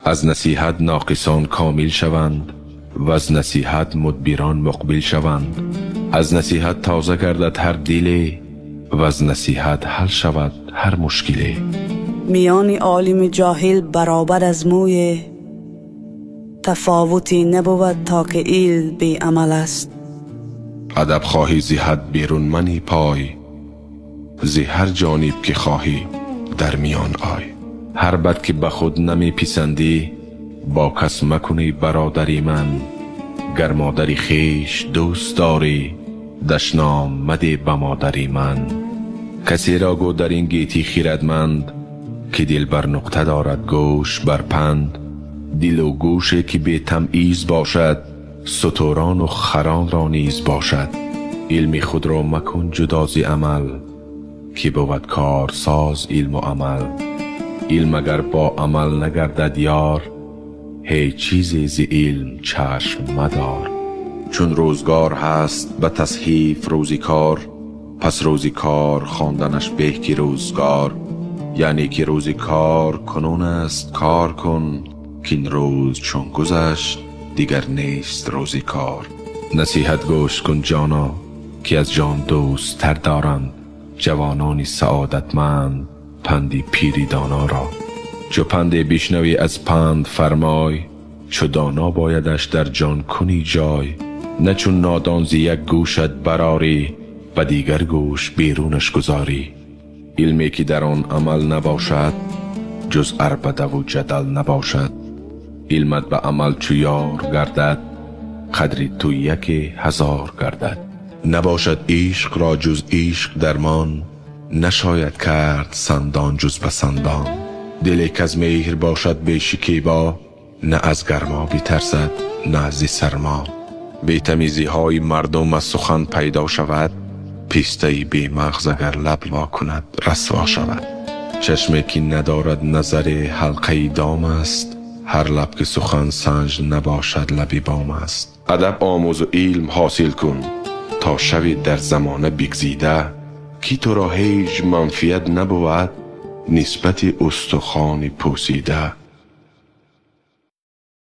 از نصیحت ناقصان کامل شوند و از نصیحت مدبران مقبل شوند. از نصیحت تازه گردد هر دلی و از نصیحت حل شود هر مشکلی. میان عالم جاهل برابر از موی، تفاوتی نبود تا که ایل بی عمل است. ادب خواهی زی حد بیرون منی پای، زی هر جانب که خواهی در میان آی. هر بد که به خود نمی پسندی با کس مکنی برادری من. گر مادری خیش دوست داری دشنام مده به مادری من. کسی را گو در این گیتی خیردمند که دل بر نقطه دارد گوش بر پند. دل و گوشی که بی تمییز باشد ستوران و خران را نیز باشد. علم خود را مکن جدا ز عمل که بود کار ساز علم و عمل. علم اگر با عمل نگردد یار هیچ چیزی ز علم چشم مدار. چون روزگار هست به تصحیف روزی کار، پس روزی کار خواندنش به که روزگار. یعنی که روزی کار کنون است کار کن، که این روز چون گذشت دیگر نیست روزی کار. نصیحت گوش کن جانا که از جان دوست تر دارند جوانانی سعادتمند پندی پیری دانا را. چو پند بیشنوی از پند فرمای، چو دانا بایدش در جان کنی جای. نه چون نادان ز یک گوشت براری و دیگر گوش بیرونش گذاری. علمی که در آن عمل نباشد جز عربده و جدل نباشد. علمت به عمل چو یار گردد قدری تو یک هزار گردد. نباشد عشق را جز عشق درمان، نشاید کرد سندان جز به سندان. دلی کز مهر باشد بی شکیبا، نه از گرما بترسد نه از سرما. بی تمیزی های مردم از سخن پیدا شود، پیسته بی مغز اگر لب وا کند رسوا شود. چشمی که ندارد نظر حلقه دام است، هر لب که سخن سنج نباشد لبی بام است. ادب آموز و علم حاصل کن تا شوی در زمانه بگزیده، کی تو را هیچ منفیت نبود نسبت استخوان پوسیده.